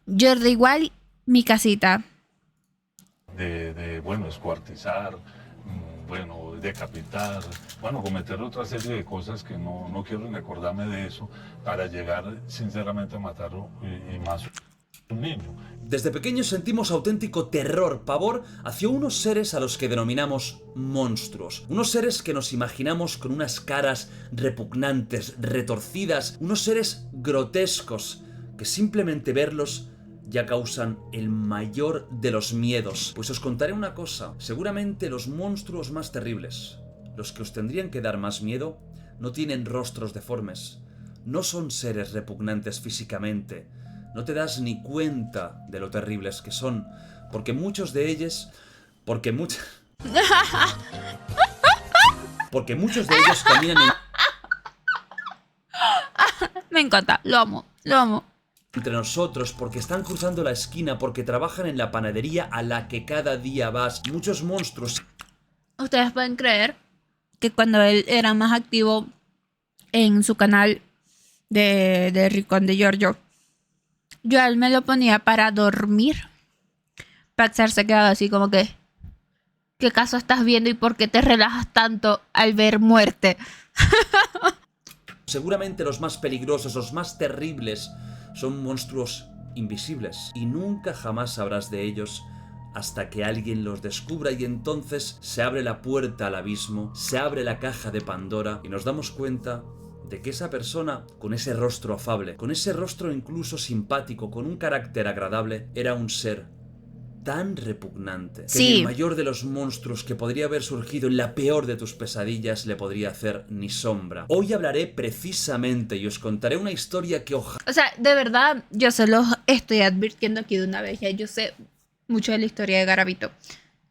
Jordi, igual mi casita. Bueno, escuartizar, bueno, decapitar, bueno, cometer otra serie de cosas que no quiero ni acordarme de eso para llegar sinceramente a matarlo y más un niño. Desde pequeños sentimos auténtico terror, pavor hacia unos seres a los que denominamos monstruos. Unos seres que nos imaginamos con unas caras repugnantes, retorcidas, unos seres grotescos, que simplemente verlos ya causan el mayor de los miedos. Pues os contaré una cosa, seguramente los monstruos más terribles, los que os tendrían que dar más miedo, no tienen rostros deformes, no son seres repugnantes físicamente, no te das ni cuenta de lo terribles que son, porque muchos de ellos, porque muchos de ellos caminan Me encanta, lo amo, lo amo. entre nosotros, porque están cruzando la esquina, porque trabajan en la panadería a la que cada día vas. Muchos monstruos. Ustedes pueden creer que cuando él era más activo en su canal de Rincón de Giorgio, yo a él me lo ponía para dormir. Paxar se quedaba así como que, ¿qué caso estás viendo y por qué te relajas tanto al ver muerte? Seguramente los más peligrosos, los más terribles, son monstruos invisibles. Y nunca jamás sabrás de ellos hasta que alguien los descubra, y entonces se abre la puerta al abismo, se abre la caja de Pandora y nos damos cuenta de que esa persona, con ese rostro afable, con ese rostro incluso simpático, con un carácter agradable, era un ser tan repugnante que ni el Sí. mayor de los monstruos que podría haber surgido en la peor de tus pesadillas le podría hacer ni sombra. Hoy hablaré precisamente y os contaré una historia que ojalá... O sea, de verdad, yo se los estoy advirtiendo aquí de una vez. Ya yo sé mucho de la historia de Garavito.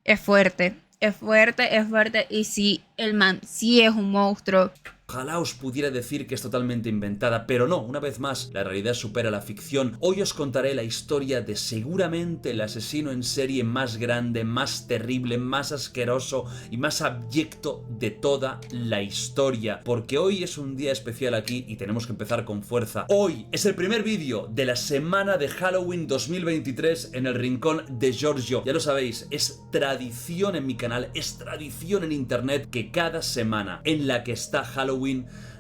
Es fuerte, es fuerte, es fuerte. Y sí, el man sí es un monstruo. Ojalá os pudiera decir que es totalmente inventada, pero no, una vez más, la realidad supera la ficción. Hoy os contaré la historia de seguramente el asesino en serie más grande, más terrible, más asqueroso y más abyecto de toda la historia. Porque hoy es un día especial aquí y tenemos que empezar con fuerza. Hoy es el primer vídeo de la semana de Halloween 2023 en el Rincón de Giorgio. Ya lo sabéis, es tradición en mi canal, es tradición en internet que cada semana en la que está Halloween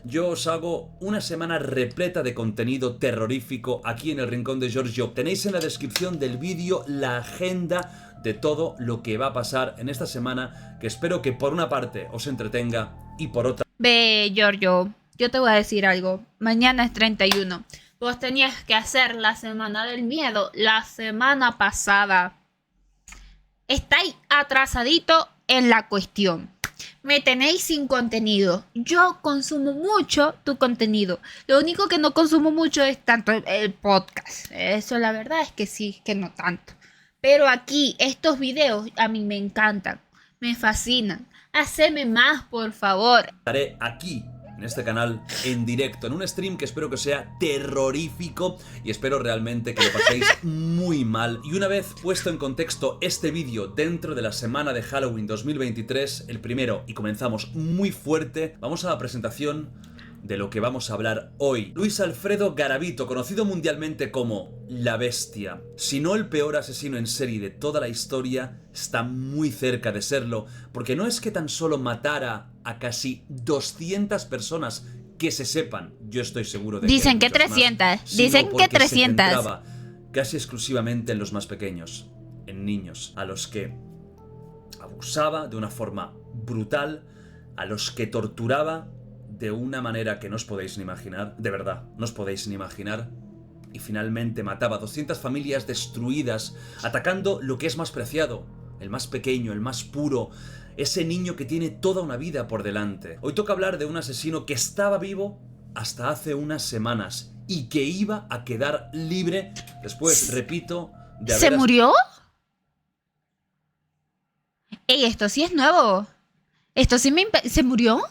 yo os hago una semana repleta de contenido terrorífico aquí en el Rincón de Giorgio. Tenéis en la descripción del vídeo la agenda de todo lo que va a pasar en esta semana, que espero que por una parte os entretenga y por otra... Ve, Giorgio, yo te voy a decir algo. Mañana es 31. Vos tenías que hacer la semana del miedo la semana pasada. Estáis atrasadito en la cuestión. Me tenéis sin contenido. Yo consumo mucho tu contenido. Lo único que no consumo mucho es tanto el podcast. Eso la verdad es que sí, que no tanto. Pero aquí, estos videos a mí me encantan. Me fascinan. Haceme más, por favor. Estaré aquí en este canal en directo, en un stream que espero que sea terrorífico y espero realmente que lo paséis muy mal. Y una vez puesto en contexto este vídeo dentro de la semana de Halloween 2023, el primero, y comenzamos muy fuerte, vamos a la presentación de lo que vamos a hablar hoy. Luis Alfredo Garavito, conocido mundialmente como La Bestia, si no el peor asesino en serie de toda la historia, está muy cerca de serlo, porque no es que tan solo matara a casi 200 personas que se sepan, yo estoy seguro de Dicen que que hay muchas 300, más, sino dicen que porque 300. se centraba casi exclusivamente en los más pequeños, en niños, a los que abusaba de una forma brutal, a los que torturaba de una manera que no os podéis ni imaginar, de verdad, no os podéis ni imaginar, y finalmente mataba a 200 familias destruidas, atacando lo que es más preciado, el más pequeño, el más puro, ese niño que tiene toda una vida por delante. Hoy toca hablar de un asesino que estaba vivo hasta hace unas semanas y que iba a quedar libre después, repito, de ¿Se haber... murió? Ey, esto sí es nuevo. Esto sí ¿Se murió?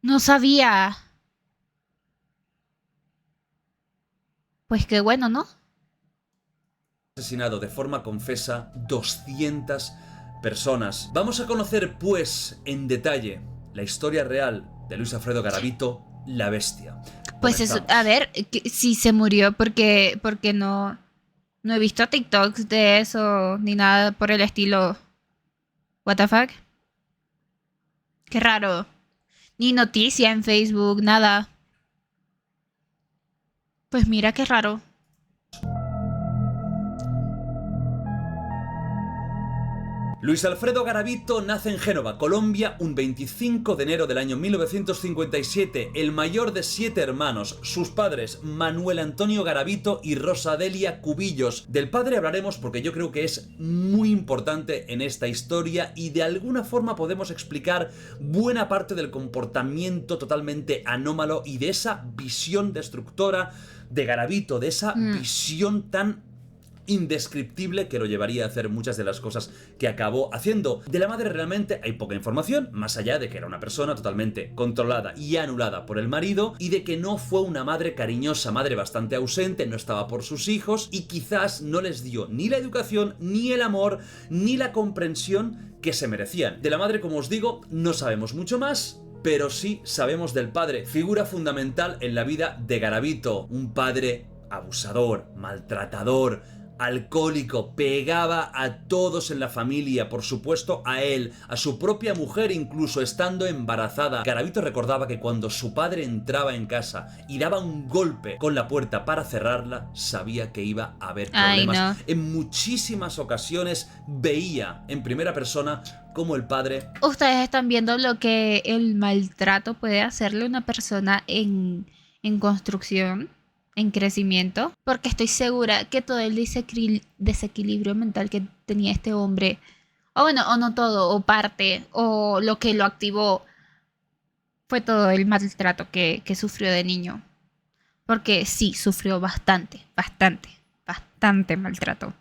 No sabía. Pues qué bueno, ¿no? asesinado de forma confesa 200 personas. Vamos a conocer, pues, en detalle la historia real de Luis Alfredo Garavito, La Bestia. Pues eso, Comenzamos. a ver, si se murió, porque no. No he visto TikToks de eso ni nada por el estilo. What the fuck? Qué raro. Ni noticia en Facebook, nada. Pues mira qué raro. Luis Alfredo Garavito nace en Génova, Colombia, un 25 de enero del año 1957, el mayor de 7 hermanos. Sus padres, Manuel Antonio Garavito y Rosa Delia Cubillos. Del padre hablaremos porque yo creo que es muy importante en esta historia y de alguna forma podemos explicar buena parte del comportamiento totalmente anómalo y de esa visión destructora de Garavito, de esa visión tan indescriptible que lo llevaría a hacer muchas de las cosas que acabó haciendo. De la madre realmente hay poca información, más allá de que era una persona totalmente controlada y anulada por el marido, y de que no fue una madre cariñosa, madre bastante ausente, no estaba por sus hijos y quizás no les dio ni la educación, ni el amor, ni la comprensión que se merecían. De la madre, como os digo, no sabemos mucho más, pero sí sabemos del padre, figura fundamental en la vida de Garavito, un padre abusador, maltratador, alcohólico, pegaba a todos en la familia, por supuesto a él, a su propia mujer, incluso estando embarazada. Garavito recordaba que cuando su padre entraba en casa y daba un golpe con la puerta para cerrarla, sabía que iba a haber problemas. Ay, no. En muchísimas ocasiones veía en primera persona cómo el padre... Ustedes están viendo lo que el maltrato puede hacerle a una persona en construcción, en crecimiento, porque estoy segura que todo el desequilibrio mental que tenía este hombre, o bueno, o no todo, o parte, o lo que lo activó, fue todo el maltrato que sufrió de niño. Porque sí, sufrió bastante maltrato.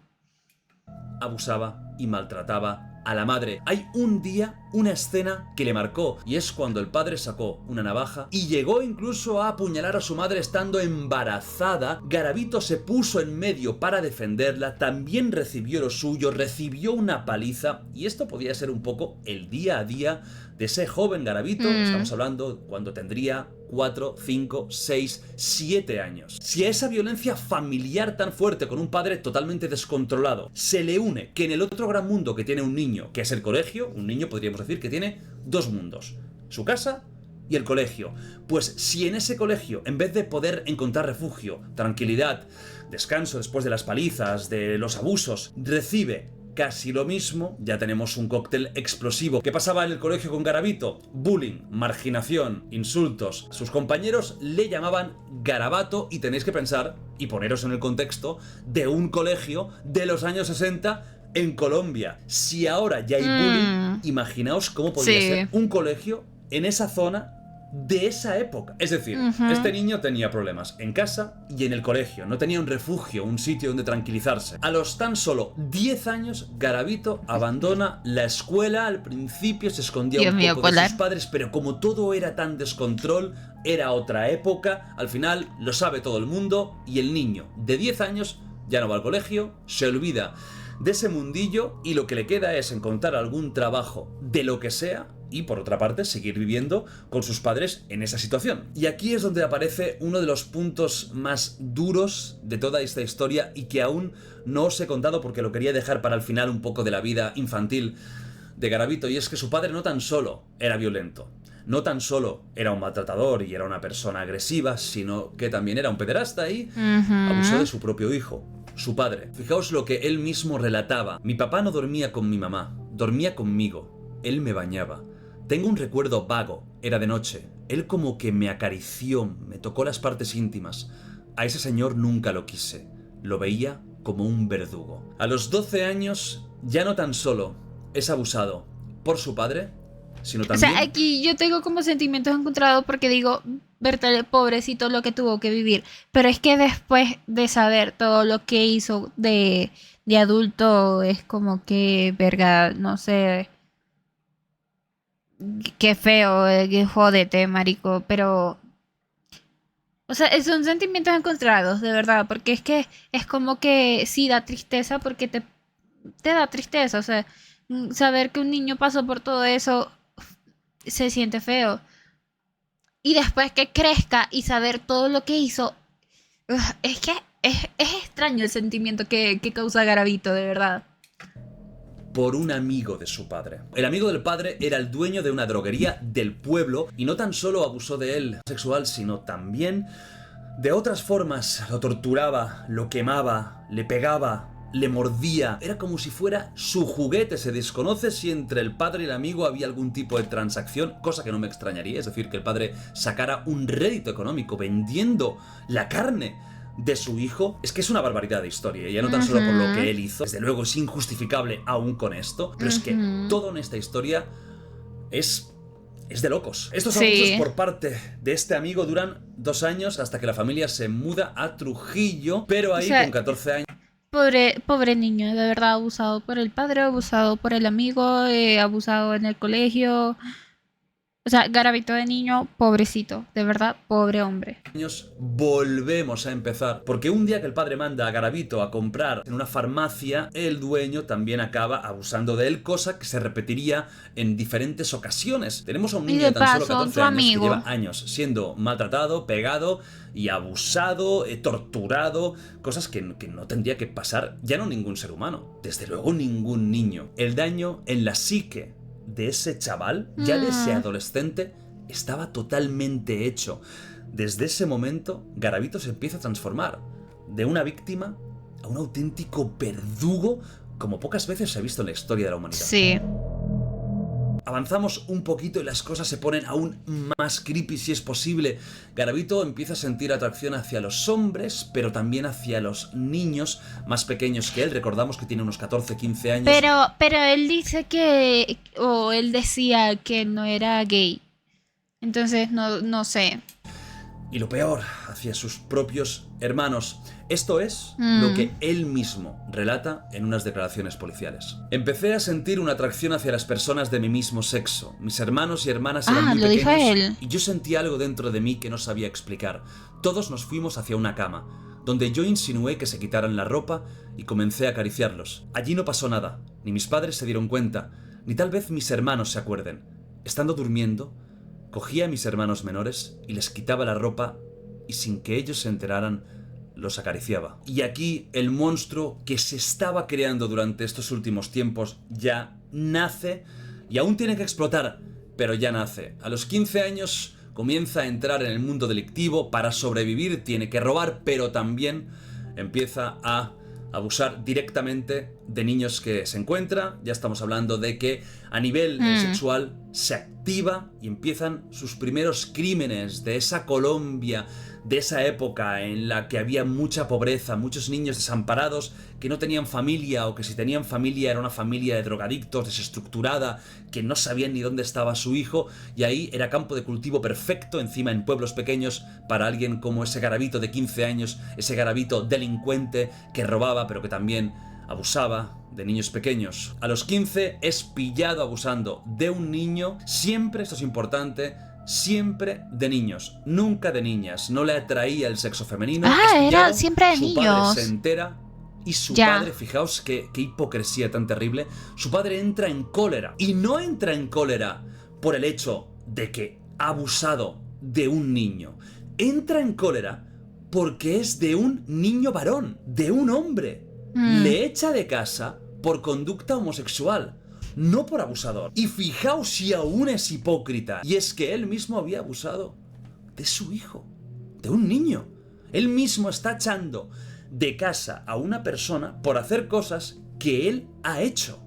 Abusaba y maltrataba a la madre. Hay un día, una escena que le marcó, y es cuando el padre sacó una navaja y llegó incluso a apuñalar a su madre estando embarazada. Garavito se puso en medio para defenderla, también recibió lo suyo, recibió una paliza, y esto podía ser un poco el día a día de ese joven Garavito. Estamos hablando cuando tendría 4, 5, 6, 7 años. Si a esa violencia familiar tan fuerte con un padre totalmente descontrolado se le une que en el otro gran mundo que tiene un niño, que es el colegio, un niño podríamos decir que tiene dos mundos, su casa y el colegio. Pues si en ese colegio, en vez de poder encontrar refugio, tranquilidad, descanso después de las palizas, de los abusos, recibe casi lo mismo, ya tenemos un cóctel explosivo. ¿Qué pasaba en el colegio con Garavito? Bullying, marginación, insultos. Sus compañeros le llamaban Garabato, y tenéis que pensar y poneros en el contexto de un colegio de los años 60 en Colombia. Si ahora ya hay bullying, imaginaos cómo podría ser un colegio en esa zona de esa época. Es decir, este niño tenía problemas en casa y en el colegio, no tenía un refugio, un sitio donde tranquilizarse. A los tan solo 10 años, Garavito abandona la escuela. Al principio se escondía un poco de sus padres, pero como todo era tan descontrol, era otra época, al final lo sabe todo el mundo, y el niño de 10 años ya no va al colegio, se olvida de ese mundillo, y lo que le queda es encontrar algún trabajo de lo que sea, y por otra parte seguir viviendo con sus padres en esa situación. Y aquí es donde aparece uno de los puntos más duros de toda esta historia, y que aún no os he contado porque lo quería dejar para el final un poco de la vida infantil de Garavito, y es que su padre no tan solo era violento, no tan solo era un maltratador y era una persona agresiva, sino que también era un pederasta y abusó de su propio hijo, su padre. Fijaos lo que él mismo relataba: mi papá no dormía con mi mamá, dormía conmigo, él me bañaba. Tengo un recuerdo vago, era de noche, él como que me acarició, me tocó las partes íntimas. A ese señor nunca lo quise, lo veía como un verdugo. A los 12 años ya no tan solo es abusado por su padre, sino también... O sea, aquí yo tengo como sentimientos encontrados porque digo, Bertale, pobrecito lo que tuvo que vivir. Pero es que después de saber todo lo que hizo de adulto, es como que, verga, no sé... Qué feo, que jódete, marico, pero... O sea, son sentimientos encontrados, de verdad, porque es que es como que sí da tristeza porque te da tristeza, o sea, saber que un niño pasó por todo eso se siente feo. Y después que crezca y saber todo lo que hizo, Es que es extraño el sentimiento que causa Garavito, de verdad. Por un amigo de su padre. El amigo del padre era el dueño de una droguería del pueblo y no tan solo abusó de él sexual, sino también de otras formas. Lo torturaba, lo quemaba, le pegaba, le mordía. Era como si fuera su juguete. Se desconoce si entre el padre y el amigo había algún tipo de transacción, cosa que no me extrañaría, es decir, que el padre sacara un rédito económico vendiendo la carne de su hijo. Es que es una barbaridad de historia, ya no tan solo por lo que él hizo, desde luego es injustificable aún con esto, pero es que todo en esta historia es de locos. Estos abusos por parte de este amigo duran 2 años hasta que la familia se muda a Trujillo, pero ahí con 14 años... Pobre niño, de verdad, abusado por el padre, abusado por el amigo, abusado en el colegio. O sea, Garavito de niño, pobrecito, de verdad, pobre hombre. Volvemos a empezar, porque un día que el padre manda a Garavito a comprar en una farmacia, el dueño también acaba abusando de él, cosa que se repetiría en diferentes ocasiones. Tenemos a un niño de tan solo 14 años que lleva años siendo maltratado, pegado y abusado, torturado, cosas que no tendría que pasar ya no ningún ser humano, desde luego ningún niño. El daño en la psique de ese chaval, ya de ese adolescente, estaba totalmente hecho. Desde ese momento, Garavito se empieza a transformar de una víctima a un auténtico verdugo como pocas veces se ha visto en la historia de la humanidad. Sí. Avanzamos un poquito y las cosas se ponen aún más creepy si es posible. Garavito empieza a sentir atracción hacia los hombres, pero también hacia los niños más pequeños que él. Recordamos que tiene unos 14, 15 años. Pero él dice que... o él decía que no era gay. Entonces, no sé. Y lo peor, hacia sus propios hermanos. Esto es lo que él mismo relata en unas declaraciones policiales. Empecé a sentir una atracción hacia las personas de mi mismo sexo. Mis hermanos y hermanas eran muy pequeños. Lo dijo él. Y yo sentí algo dentro de mí que no sabía explicar. Todos nos fuimos hacia una cama, donde yo insinué que se quitaran la ropa y comencé a acariciarlos. Allí no pasó nada. Ni mis padres se dieron cuenta, ni tal vez mis hermanos se acuerden. Estando durmiendo, cogía a mis hermanos menores y les quitaba la ropa y sin que ellos se enteraran, los acariciaba. Y aquí el monstruo que se estaba creando durante estos últimos tiempos ya nace y aún tiene que explotar, pero ya nace. A los 15 años comienza a entrar en el mundo delictivo. Para sobrevivir tiene que robar, pero también empieza a abusar directamente de niños que se encuentra. Ya estamos hablando de que a nivel sexual se activa y empiezan sus primeros crímenes de esa Colombia, de esa época en la que había mucha pobreza, muchos niños desamparados que no tenían familia, o que si tenían familia era una familia de drogadictos, desestructurada, que no sabían ni dónde estaba su hijo, y ahí era campo de cultivo perfecto, encima en pueblos pequeños, para alguien como ese Garavito de 15 años, ese Garavito delincuente que robaba pero que también abusaba de niños pequeños. A los 15 es pillado abusando de un niño, siempre, esto es importante, siempre de niños, nunca de niñas. No le atraía el sexo femenino. Era siempre de niños. Su padre se entera y su padre, fijaos qué hipocresía tan terrible, su padre entra en cólera. Y no entra en cólera por el hecho de que ha abusado de un niño. Entra en cólera porque es de un niño varón, de un hombre. Le echa de casa por conducta homosexual, no por abusador. Y fijaos si aún es hipócrita. Y es que él mismo había abusado de su hijo, de un niño. Él mismo está echando de casa a una persona por hacer cosas que él ha hecho.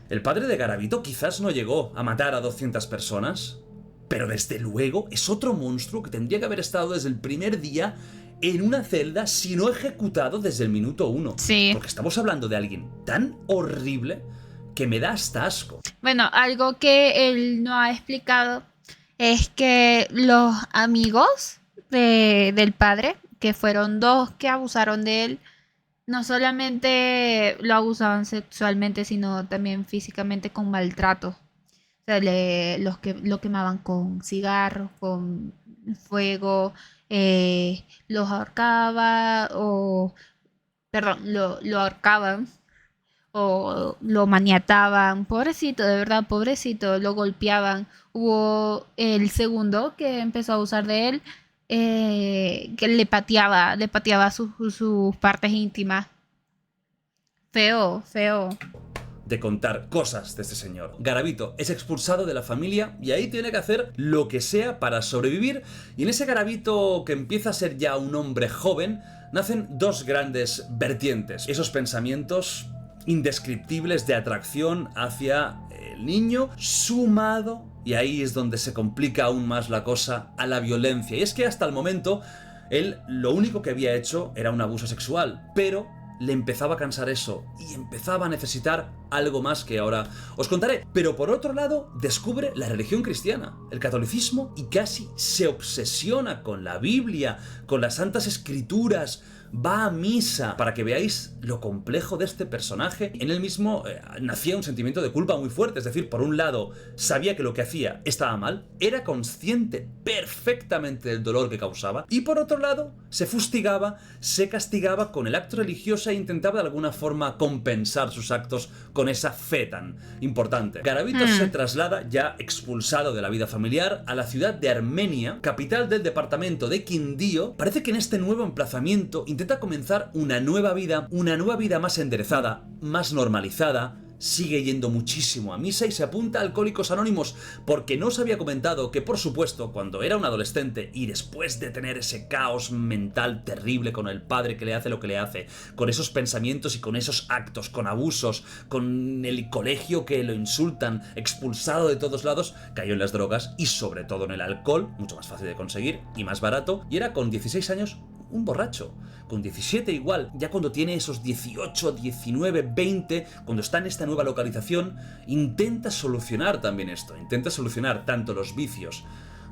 El padre de Garavito quizás no llegó a matar a 200 personas, pero desde luego es otro monstruo que tendría que haber estado desde el primer día en una celda, si no ejecutado desde el minuto 1. Sí. Porque estamos hablando de alguien tan horrible que me da hasta asco. Bueno, algo que él no ha explicado es que los amigos del padre, que fueron 2 que abusaron de él, no solamente lo abusaban sexualmente, sino también físicamente con maltrato. O sea, lo quemaban con cigarros, con fuego, los ahorcaba lo ahorcaban o lo maniataban. Pobrecito, de verdad, pobrecito, lo golpeaban. Hubo el segundo que empezó a abusar de él, que le pateaba sus partes íntimas. Feo, feo. De contar cosas de este señor. Garavito es expulsado de la familia y ahí tiene que hacer lo que sea para sobrevivir, y en ese Garavito, que empieza a ser ya un hombre joven, nacen dos grandes vertientes. Esos pensamientos indescriptibles de atracción hacia el niño, sumado, y ahí es donde se complica aún más la cosa, a la violencia. Y es que hasta el momento él lo único que había hecho era un abuso sexual, pero le empezaba a cansar eso y empezaba a necesitar algo más que ahora os contaré. Pero por otro lado, descubre la religión cristiana, el catolicismo, y casi se obsesiona con la Biblia, con las santas escrituras, va a misa, para que veáis lo complejo de este personaje. En él mismo nacía un sentimiento de culpa muy fuerte, es decir, por un lado sabía que lo que hacía estaba mal, era consciente perfectamente del dolor que causaba, y por otro lado se fustigaba, se castigaba con el acto religioso e intentaba de alguna forma compensar sus actos con esa fe tan importante. Garavito se traslada, ya expulsado de la vida familiar, a la ciudad de Armenia, capital del departamento de Quindío. Parece que en este nuevo emplazamiento intenta comenzar una nueva vida más enderezada, más normalizada. Sigue yendo muchísimo a misa y se apunta a Alcohólicos Anónimos, porque no os había comentado que, por supuesto, cuando era un adolescente y después de tener ese caos mental terrible con el padre que le hace lo que le hace, con esos pensamientos y con esos actos, con abusos, con el colegio que lo insultan, expulsado de todos lados, cayó en las drogas y sobre todo en el alcohol, mucho más fácil de conseguir y más barato, y era con 16 años un borracho. Con 17 igual, ya cuando tiene esos 18, 19, 20, cuando está en esta nueva localización, intenta solucionar también esto, intenta solucionar tanto los vicios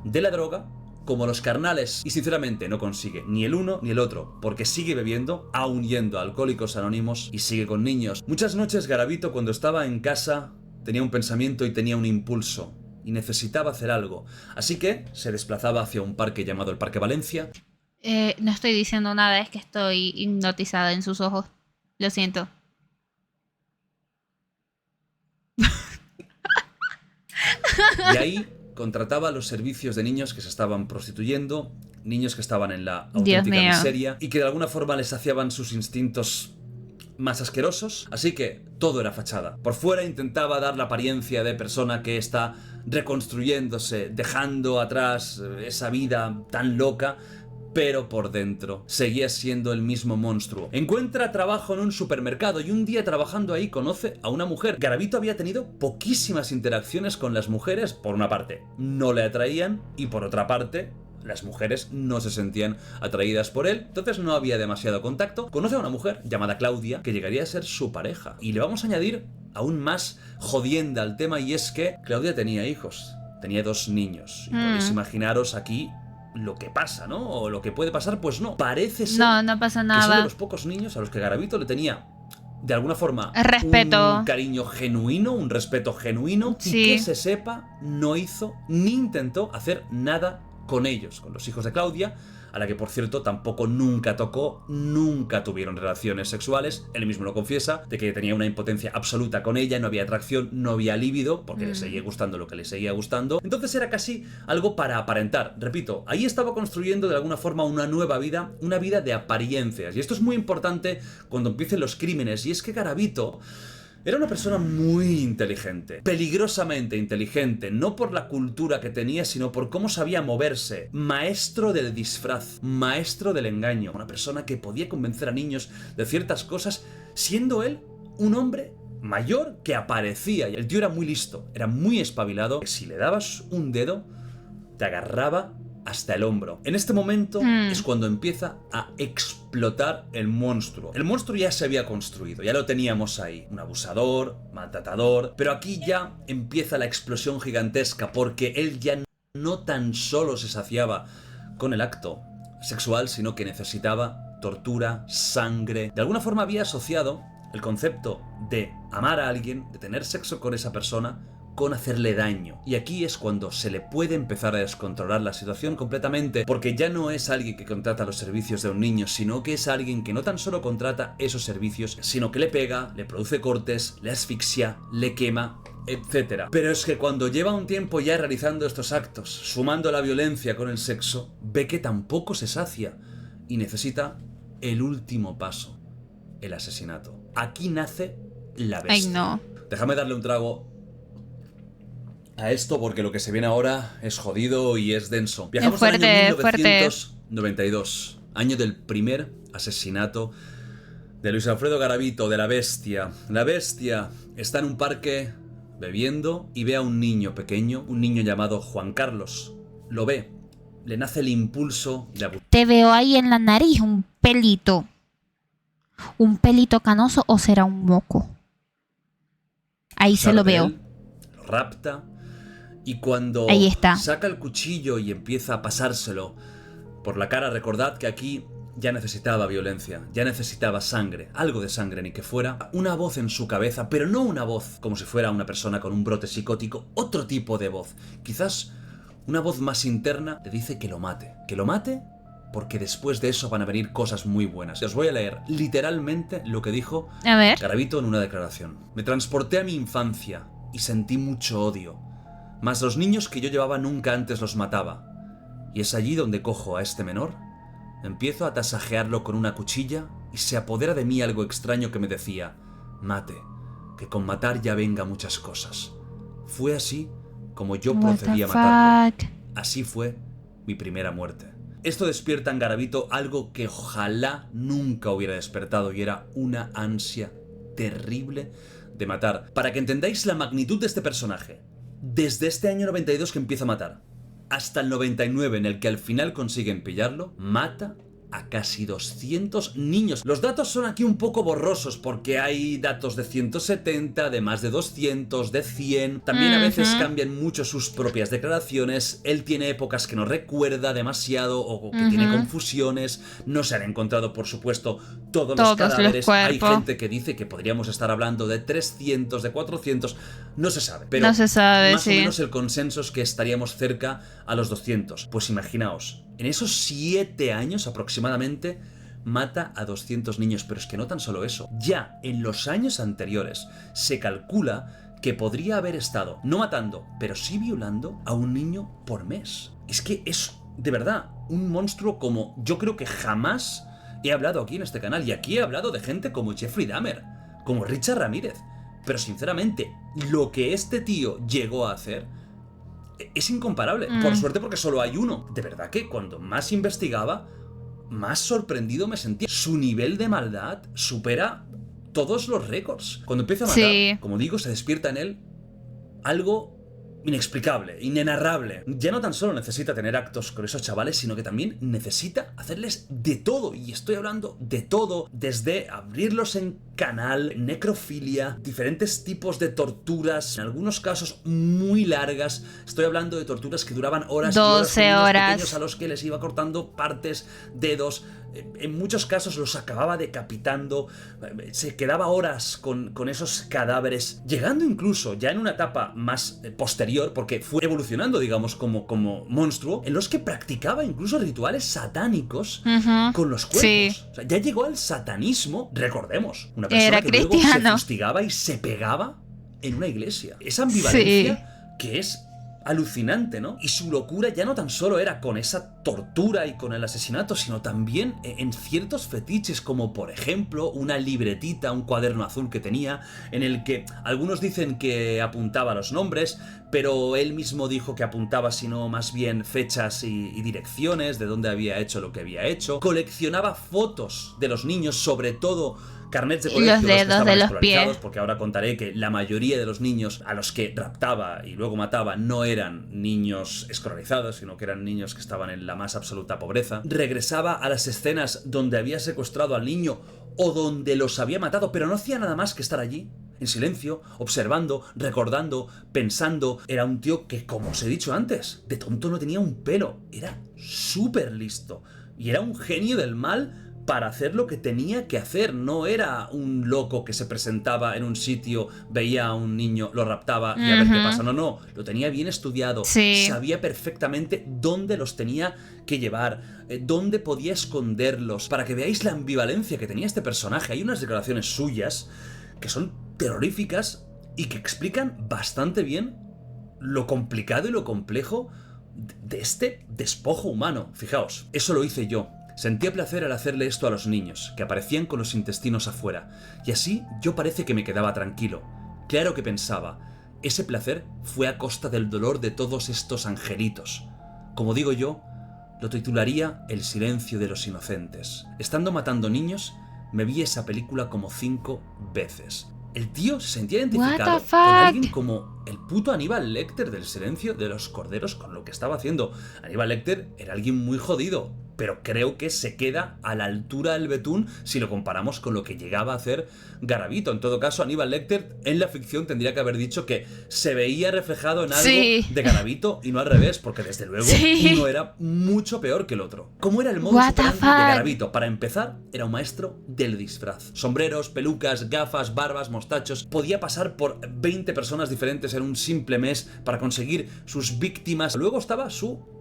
de la droga como los carnales, y sinceramente no consigue ni el uno ni el otro, porque sigue bebiendo, aún yendo a Alcohólicos Anónimos, y sigue con niños. Muchas noches Garavito, cuando estaba en casa, tenía un pensamiento y tenía un impulso, y necesitaba hacer algo, así que se desplazaba hacia un parque llamado el Parque Valencia. No estoy diciendo nada, es que estoy hipnotizada en sus ojos. Lo siento. Y ahí contrataba los servicios de niños que se estaban prostituyendo, niños que estaban en la auténtica miseria y que de alguna forma les saciaban sus instintos más asquerosos. Así que todo era fachada. Por fuera intentaba dar la apariencia de persona que está reconstruyéndose, dejando atrás esa vida tan loca, pero por dentro seguía siendo el mismo monstruo. Encuentra trabajo en un supermercado y un día trabajando ahí conoce a una mujer. Garavito había tenido poquísimas interacciones con las mujeres. Por una parte, no le atraían, y por otra parte, las mujeres no se sentían atraídas por él, entonces no había demasiado contacto. Conoce a una mujer llamada Claudia, que llegaría a ser su pareja. Y le vamos a añadir aún más jodienda al tema, y es que Claudia tenía hijos, tenía 2 niños. Y podéis imaginaros aquí lo que pasa, ¿no? O lo que puede pasar. Pues no, parece ser no pasa nada. que son de los pocos niños a los que Garavito le tenía de alguna forma respeto, un cariño genuino, un respeto genuino, sí. Y que se sepa, no hizo ni intentó hacer nada con ellos, con los hijos de Claudia, a la que por cierto tampoco nunca tocó, nunca tuvieron relaciones sexuales. Él mismo lo confiesa, de que tenía una impotencia absoluta con ella, no había atracción, no había líbido, porque le seguía gustando lo que le seguía gustando. Entonces era casi algo para aparentar. Repito, ahí estaba construyendo de alguna forma una nueva vida, una vida de apariencias. Y esto es muy importante cuando empiecen los crímenes, y es que Garavito era una persona muy inteligente, peligrosamente inteligente, no por la cultura que tenía, sino por cómo sabía moverse. Maestro del disfraz, maestro del engaño, una persona que podía convencer a niños de ciertas cosas, siendo él un hombre mayor que aparecía. Y el tío era muy listo, era muy espabilado, que si le dabas un dedo, te agarraba hasta el hombro. En este momento es cuando empieza a explotar el monstruo. El monstruo ya se había construido, ya lo teníamos ahí. Un abusador, maltratador. Pero aquí ya empieza la explosión gigantesca, porque él ya no tan solo se saciaba con el acto sexual, sino que necesitaba tortura, sangre. De alguna forma había asociado el concepto de amar a alguien, de tener sexo con esa persona, con hacerle daño. Y aquí es cuando se le puede empezar a descontrolar la situación completamente, porque ya no es alguien que contrata los servicios de un niño, sino que es alguien que no tan solo contrata esos servicios, sino que le pega, le produce cortes, le asfixia, le quema, etcétera. Pero es que cuando lleva un tiempo ya realizando estos actos, sumando la violencia con el sexo, ve que tampoco se sacia y necesita el último paso, el asesinato. Aquí nace la bestia. Ay, no. Déjame darle un trago a esto porque lo que se viene ahora es jodido y es denso. Viajamos al año 1992, año del primer asesinato de Luis Alfredo Garavito, de la bestia. La bestia está en un parque bebiendo y ve a un niño pequeño, un niño llamado Juan Carlos. Lo ve, le nace el impulso de abusar. Te veo ahí en la nariz un pelito. ¿Un pelito canoso o será un moco? Ahí se lo veo. Lo rapta y cuando Ahí está. saca el cuchillo y empieza a pasárselo por la cara, recordad que aquí ya necesitaba violencia, ya necesitaba sangre, algo de sangre, ni que fuera una voz en su cabeza, pero no una voz como si fuera una persona con un brote psicótico, otro tipo de voz, quizás una voz más interna, le dice que lo mate porque después de eso van a venir cosas muy buenas. Os voy a leer literalmente lo que dijo A ver. Garavito en una declaración. Me transporté a mi infancia y sentí mucho odio, mas los niños que yo llevaba nunca antes los mataba, y es allí donde cojo a este menor, empiezo a tasajearlo con una cuchilla y se apodera de mí algo extraño que me decía: mate, que con matar ya venga muchas cosas. Fue así como yo procedí a matarlo. Así fue mi primera muerte. Esto despierta en Garavito algo que ojalá nunca hubiera despertado, y era una ansia terrible de matar. Para que entendáis la magnitud de este personaje, desde este año 92 que empieza a matar, hasta el 99 en el que al final consiguen pillarlo, mata a casi 200 niños. Los datos son aquí un poco borrosos porque hay datos de 170, de más de 200, de 100. También a veces cambian mucho sus propias declaraciones. Él tiene épocas que no recuerda demasiado o que tiene confusiones. No se han encontrado, por supuesto, todos los cadáveres. Hay gente que dice que podríamos estar hablando de 300, de 400. No se sabe. Pero no se sabe, más o menos el consenso es que estaríamos cerca a los 200. Pues imaginaos, en esos 7 años aproximadamente mata a 200 niños, pero es que no tan solo eso. Ya en los años anteriores se calcula que podría haber estado no matando, pero sí violando a un niño por mes. Es que es, de verdad, un monstruo como yo creo que jamás he hablado aquí en este canal. Y aquí he hablado de gente como Jeffrey Dahmer, como Richard Ramírez. Pero sinceramente, lo que este tío llegó a hacer es incomparable. Por suerte, porque solo hay uno. De verdad que cuando más investigaba, más sorprendido me sentía. Su nivel de maldad supera todos los récords. Cuando empieza a matar, como digo, se despierta en él algo inexplicable, inenarrable. Ya no tan solo necesita tener actos con esos chavales, sino que también necesita hacerles de todo. Y estoy hablando de todo, desde abrirlos en canal, necrofilia, diferentes tipos de torturas, en algunos casos muy largas. Estoy hablando de torturas que duraban horas 12 y horas, horas. pequeños a los que les iba cortando partes, dedos. En muchos casos los acababa decapitando. Se quedaba horas con esos cadáveres, llegando incluso ya en una etapa más posterior, porque fue evolucionando, digamos, como monstruo, en los que practicaba incluso rituales satánicos con los cuerpos. Sí. O sea, ya llegó al satanismo, recordemos, una persona Era que cristiano. luego se fustigaba y se pegaba en una iglesia. Esa ambivalencia que es alucinante, ¿no? Y su locura ya no tan solo era con esa tortura y con el asesinato, sino también en ciertos fetiches, como por ejemplo una libretita, un cuaderno azul que tenía, en el que algunos dicen que apuntaba los nombres, pero él mismo dijo que apuntaba sino más bien fechas y direcciones de dónde había hecho lo que había hecho. Coleccionaba fotos de los niños, sobre todo carnets de colegio, los dedos de los pies, porque ahora contaré que la mayoría de los niños a los que raptaba y luego mataba no eran niños escolarizados, sino que eran niños que estaban en la más absoluta pobreza. Regresaba a las escenas donde había secuestrado al niño o donde los había matado, pero no hacía nada más que estar allí, en silencio, observando, recordando, pensando. Era un tío que, como os he dicho antes, de tonto no tenía un pelo, era súper listo y era un genio del mal para hacer lo que tenía que hacer. No era un loco que se presentaba en un sitio, veía a un niño, lo raptaba y a ver qué pasa. No, lo tenía bien estudiado. Sí. Sabía perfectamente dónde los tenía que llevar, dónde podía esconderlos, para que veáis la ambivalencia que tenía este personaje. Hay unas declaraciones suyas que son terroríficas y que explican bastante bien lo complicado y lo complejo de este despojo humano. Fijaos, eso lo hice yo. Sentía placer al hacerle esto a los niños, que aparecían con los intestinos afuera, y así yo parece que me quedaba tranquilo. Claro que pensaba, ese placer fue a costa del dolor de todos estos angelitos. Como digo yo, lo titularía El silencio de los inocentes. Estando matando niños, me vi esa película como 5 veces. El tío se sentía identificado con alguien como el puto Aníbal Lecter del Silencio de los Corderos con lo que estaba haciendo. Aníbal Lecter era alguien muy jodido, pero creo que se queda a la altura del betún si lo comparamos con lo que llegaba a hacer Garavito. En todo caso, Aníbal Lecter en la ficción tendría que haber dicho que se veía reflejado en algo de Garavito y no al revés, porque desde luego uno era mucho peor que el otro. ¿Cómo era el modus operandi de Garavito? Para empezar, era un maestro del disfraz. Sombreros, pelucas, gafas, barbas, mostachos. Podía pasar por 20 personas diferentes en un simple mes para conseguir sus víctimas. Luego estaba su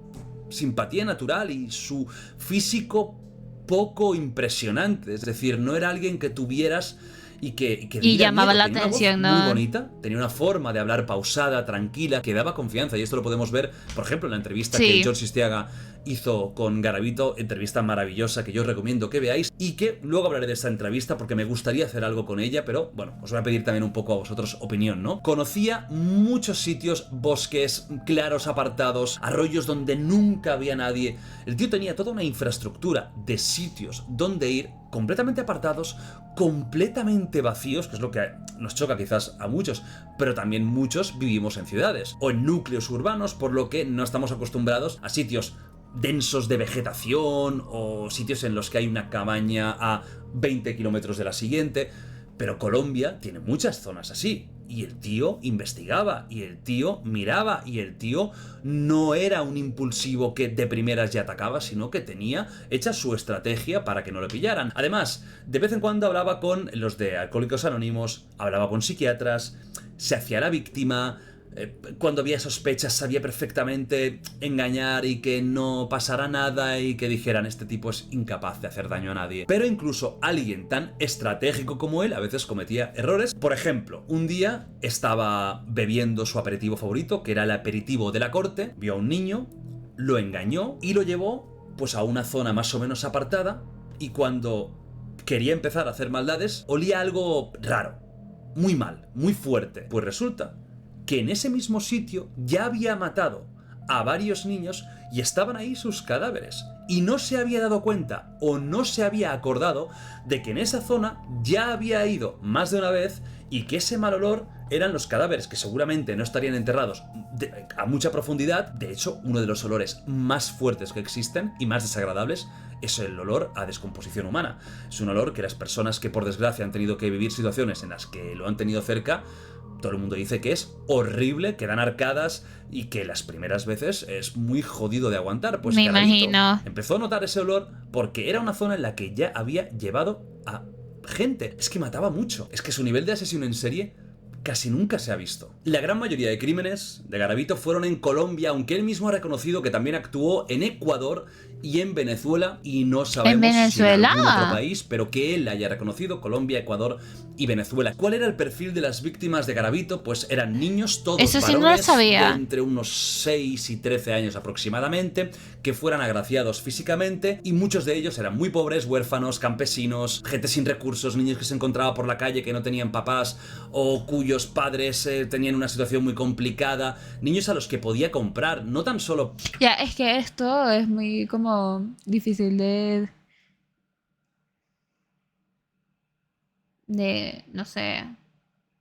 simpatía natural y su físico poco impresionante. Es decir, no era alguien que tuvieras y que llamaba la tenía atención, una voz ¿no? muy bonita, tenía una forma de hablar pausada, tranquila, que daba confianza, y esto lo podemos ver, por ejemplo, en la entrevista que George Istiaga hizo con Garavito, entrevista maravillosa que yo os recomiendo que veáis, y que luego hablaré de esta entrevista porque me gustaría hacer algo con ella, pero bueno, os voy a pedir también un poco a vosotros opinión, ¿no? Conocía muchos sitios, bosques, claros apartados, arroyos donde nunca había nadie. El tío tenía toda una infraestructura de sitios donde ir, completamente apartados, completamente vacíos, que es lo que nos choca quizás a muchos, pero también muchos vivimos en ciudades o en núcleos urbanos, por lo que no estamos acostumbrados a sitios densos de vegetación o sitios en los que hay una cabaña a 20 kilómetros de la siguiente. Pero Colombia tiene muchas zonas así, y el tío investigaba, y el tío miraba, y el tío no era un impulsivo que de primeras ya atacaba, sino que tenía hecha su estrategia para que no lo pillaran. Además, de vez en cuando hablaba con los de Alcohólicos Anónimos, hablaba con psiquiatras, se hacía la víctima. Cuando había sospechas sabía perfectamente engañar y que no pasara nada y que dijeran este tipo es incapaz de hacer daño a nadie. Pero incluso alguien tan estratégico como él a veces cometía errores. Por ejemplo, un día estaba bebiendo su aperitivo favorito, que era el aperitivo de la corte, vio a un niño, lo engañó y lo llevó pues a una zona más o menos apartada, y cuando quería empezar a hacer maldades olía algo raro, muy mal, muy fuerte. Pues resulta que en ese mismo sitio ya había matado a varios niños y estaban ahí sus cadáveres. Y no se había dado cuenta o no se había acordado de que en esa zona ya había ido más de una vez y que ese mal olor eran los cadáveres, que seguramente no estarían enterrados a mucha profundidad. De hecho, uno de los olores más fuertes que existen y más desagradables es el olor a descomposición humana. Es un olor que las personas que por desgracia han tenido que vivir situaciones en las que lo han tenido cerca, todo el mundo dice que es horrible, que dan arcadas y que las primeras veces es muy jodido de aguantar. Pues me Garavito imagino. empezó a notar ese olor porque era una zona en la que ya había llevado a gente. Es que mataba mucho. Es que su nivel de asesino en serie casi nunca se ha visto. La gran mayoría de crímenes de Garavito fueron en Colombia, aunque él mismo ha reconocido que también actuó en Ecuador y en Venezuela, y no sabemos si en algún otro país, pero que él haya reconocido Colombia, Ecuador y Venezuela. ¿Cuál era el perfil de las víctimas de Garavito? Pues eran niños, todos Eso sí varones, no lo sabía. de entre unos 6 y 13 años aproximadamente, que fueran agraciados físicamente, y muchos de ellos eran muy pobres, huérfanos, campesinos, gente sin recursos, niños que se encontraban por la calle que no tenían papás o cuyos padres tenían una situación muy complicada, niños a los que podía comprar, no tan solo... Ya, es que esto es muy como difícil de no sé,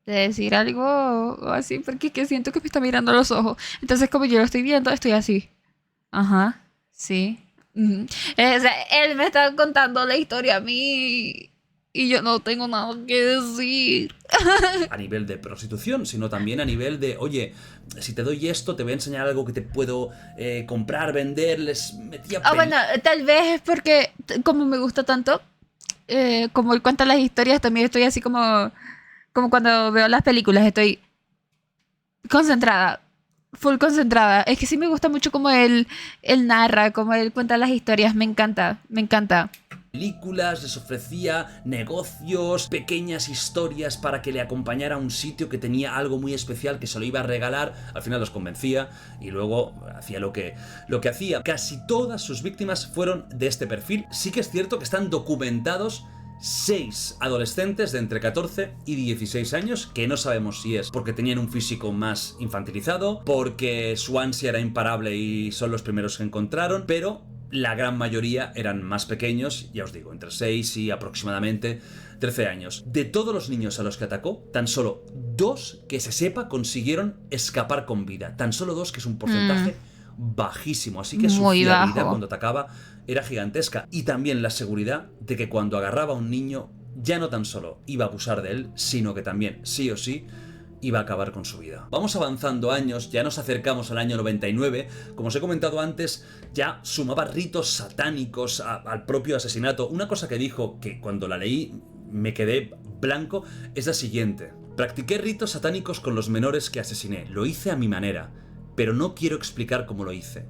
de decir algo o así, porque es que siento que me está mirando a los ojos. Entonces, como yo lo estoy viendo, estoy así. Ajá, sí. O sea, él me está contando la historia a mí y yo no tengo nada que decir. A nivel de prostitución, sino también a nivel de, oye, si te doy esto, te voy a enseñar algo que te puedo comprar, vender. Les metía... Bueno, tal vez es porque como me gusta tanto, como él cuenta las historias, también estoy así como cuando veo las películas, estoy concentrada, full concentrada. Es que sí me gusta mucho como él narra, como él cuenta las historias, me encanta, me encanta. Películas, les ofrecía negocios, pequeñas historias para que le acompañara a un sitio que tenía algo muy especial que se lo iba a regalar. Al final los convencía y luego hacía lo que hacía. Casi todas sus víctimas fueron de este perfil. Sí que es cierto que están documentados 6 adolescentes de entre 14 y 16 años, que no sabemos si es porque tenían un físico más infantilizado, porque su ansia era imparable y son los primeros que encontraron, pero la gran mayoría eran más pequeños, ya os digo, entre 6 y aproximadamente 13 años. De todos los niños a los que atacó, tan solo 2 que se sepa consiguieron escapar con vida. Tan solo 2, que es un porcentaje bajísimo, así que su Muy fiabilidad bajo. cuando atacaba era gigantesca. Y también la seguridad de que cuando agarraba a un niño ya no tan solo iba a abusar de él, sino que también, sí o sí, iba a acabar con su vida. Vamos avanzando años, ya nos acercamos al año 99, como os he comentado antes, ya sumaba ritos satánicos al propio asesinato. Una cosa que dijo, que cuando la leí me quedé blanco, es la siguiente: practiqué ritos satánicos con los menores que asesiné, lo hice a mi manera, pero no quiero explicar cómo lo hice.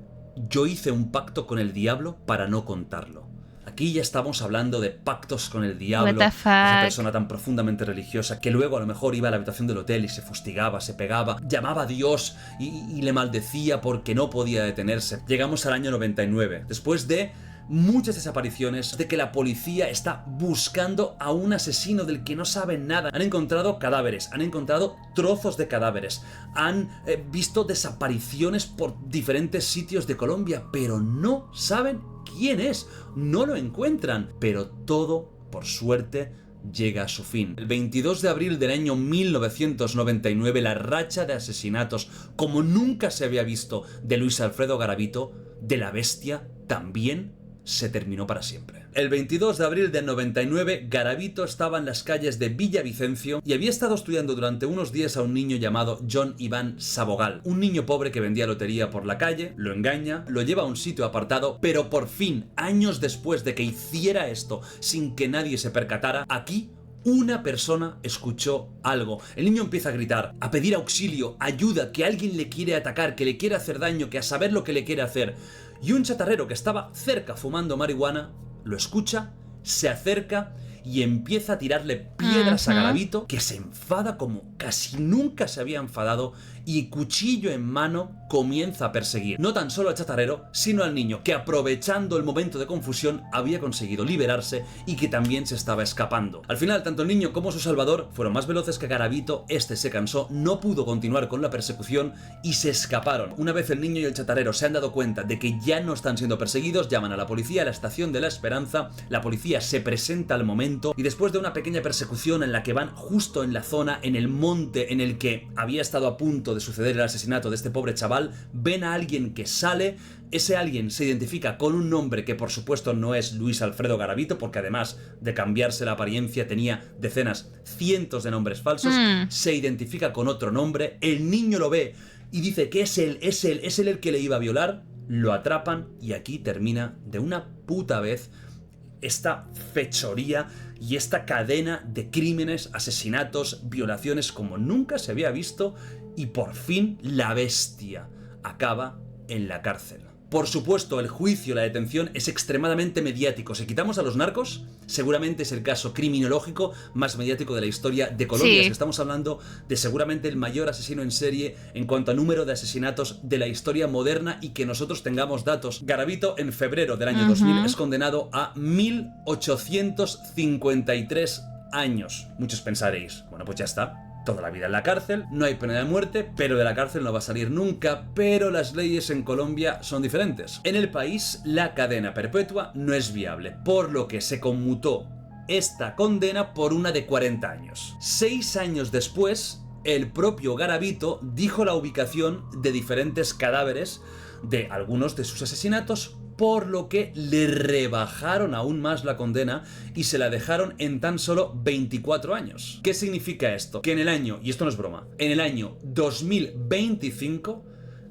Yo hice un pacto con el diablo para no contarlo. Aquí ya estamos hablando de pactos con el diablo, What the esa fuck. persona tan profundamente religiosa que luego a lo mejor iba a la habitación del hotel y se fustigaba, se pegaba, llamaba a Dios y le maldecía porque no podía detenerse. Llegamos al año 99, después de muchas desapariciones, de que la policía está buscando a un asesino del que no saben nada. Han encontrado cadáveres, han encontrado trozos de cadáveres, han visto desapariciones por diferentes sitios de Colombia, pero no saben quién es, no lo encuentran, pero todo, por suerte, llega a su fin. El 22 de abril del año 1999, la racha de asesinatos como nunca se había visto de Luis Alfredo Garavito, de la bestia, también se terminó para siempre. El 22 de abril del 99, Garavito estaba en las calles de Villavicencio y había estado estudiando durante unos días a un niño llamado John Iván Sabogal, un niño pobre que vendía lotería por la calle, lo engaña, lo lleva a un sitio apartado, pero por fin, años después de que hiciera esto sin que nadie se percatara, aquí una persona escuchó algo. El niño empieza a gritar, a pedir auxilio, ayuda, que alguien le quiere atacar, que le quiere hacer daño, que a saber lo que le quiere hacer. Y un chatarrero que estaba cerca fumando marihuana lo escucha, se acerca y empieza a tirarle piedras a Garavito, que se enfada como casi nunca se había enfadado y cuchillo en mano comienza a perseguir no tan solo al chatarrero, sino al niño, que aprovechando el momento de confusión había conseguido liberarse y que también se estaba escapando. Al final, tanto el niño como su salvador fueron más veloces que Garavito. Este se cansó, no pudo continuar con la persecución y se escaparon. Una vez el niño y el chatarrero se han dado cuenta de que ya no están siendo perseguidos, llaman a la policía a la estación de La Esperanza. La policía se presenta al momento y después de una pequeña persecución en la que van justo en la zona, en el monte en el que había estado a punto de suceder el asesinato de este pobre chaval, ven a alguien que sale. Ese alguien se identifica con un nombre que por supuesto no es Luis Alfredo Garavito, porque además de cambiarse la apariencia tenía decenas, cientos de nombres falsos. Se identifica con otro nombre, el niño lo ve y dice que es él el que le iba a violar. Lo atrapan y aquí termina de una puta vez esta fechoría y esta cadena de crímenes, asesinatos, violaciones como nunca se había visto, y por fin la bestia acaba en la cárcel. Por supuesto, el juicio, la detención es extremadamente mediático. Si quitamos a los narcos, seguramente es el caso criminológico más mediático de la historia de Colombia. Sí. Es que estamos hablando de seguramente el mayor asesino en serie en cuanto a número de asesinatos de la historia moderna y que nosotros tengamos datos. Garavito, en febrero del año 2000, es condenado a 1853 años. Muchos pensaréis, bueno, pues ya está. Toda la vida en la cárcel, no hay pena de muerte, pero de la cárcel no va a salir nunca. Pero las leyes en Colombia son diferentes. En el país, la cadena perpetua no es viable, por lo que se conmutó esta condena por una de 40 años. 6 años después, el propio Garavito dijo la ubicación de diferentes cadáveres de algunos de sus asesinatos, por lo que le rebajaron aún más la condena y se la dejaron en tan solo 24 años. ¿Qué significa esto? Que en el año, y esto no es broma, en el año 2025,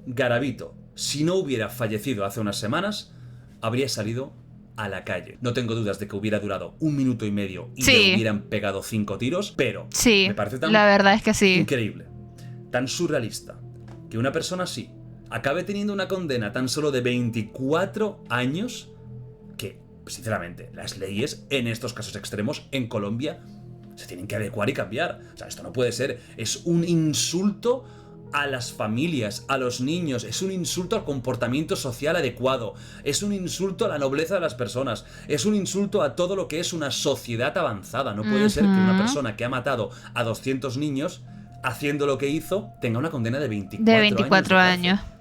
Garavito, si no hubiera fallecido hace unas semanas, habría salido a la calle. No tengo dudas de que hubiera durado 1 minuto y medio y Sí. le hubieran pegado 5 tiros, pero Sí, me parece tan la verdad es que sí. increíble, tan surrealista, que una persona así acabe teniendo una condena tan solo de 24 años, que, sinceramente, las leyes en estos casos extremos en Colombia se tienen que adecuar y cambiar. O sea, esto no puede ser. Es un insulto a las familias, a los niños, es un insulto al comportamiento social adecuado, es un insulto a la nobleza de las personas, es un insulto a todo lo que es una sociedad avanzada. No puede ser que una persona que ha matado a 200 niños, haciendo lo que hizo, tenga una condena de 24 De 24 años. años.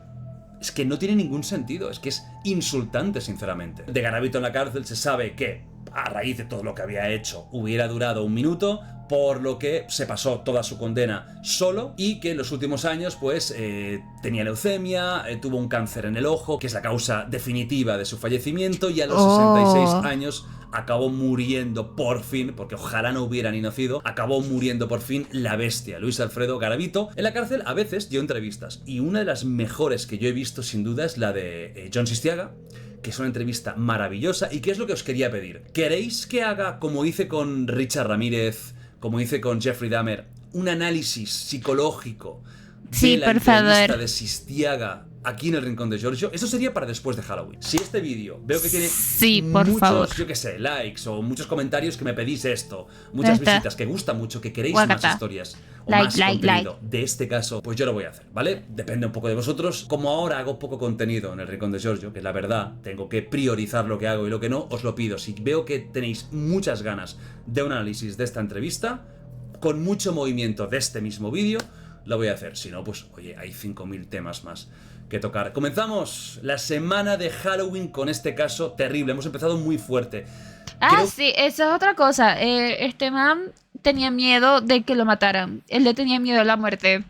Es que no tiene ningún sentido, es que es insultante, sinceramente. De Garavito en la cárcel se sabe que, a raíz de todo lo que había hecho, hubiera durado 1 minuto, por lo que se pasó toda su condena solo, y que en los últimos años, pues, tenía leucemia, tuvo un cáncer en el ojo, que es la causa definitiva de su fallecimiento, y a los 66 años acabó muriendo por fin, porque ojalá no hubiera ni nacido, acabó muriendo por fin la bestia, Luis Alfredo Garavito. En la cárcel a veces dio entrevistas, y una de las mejores que yo he visto sin duda es la de Jon Sistiaga, que es una entrevista maravillosa. ¿Y qué es lo que os quería pedir? ¿Queréis que haga, como hice con Richard Ramírez, como hice con Jeffrey Dahmer, un análisis psicológico Sí, de la por entrevista favor. de Sistiaga aquí en el Rincón de Giorgio? Eso sería para después de Halloween. Si este vídeo veo que tiene Sí, por muchos, favor. yo qué sé, likes o muchos comentarios que me pedís esto, muchas Está. visitas, que gusta mucho, que queréis Guacata. más historias o Like, más like, contenido de este caso, pues yo lo voy a hacer, ¿vale? Depende un poco de vosotros. Como ahora hago poco contenido en el Rincón de Giorgio, que la verdad tengo que priorizar lo que hago y lo que no, os lo pido. Si veo que tenéis muchas ganas de un análisis de esta entrevista, con mucho movimiento de este mismo vídeo, lo voy a hacer. Si no, pues oye, hay 5000 temas más que tocar. Comenzamos la semana de Halloween con este caso terrible. Hemos empezado muy fuerte. Creo- Sí, esa es otra cosa. Este man tenía miedo de que lo mataran. Él le tenía miedo a la muerte.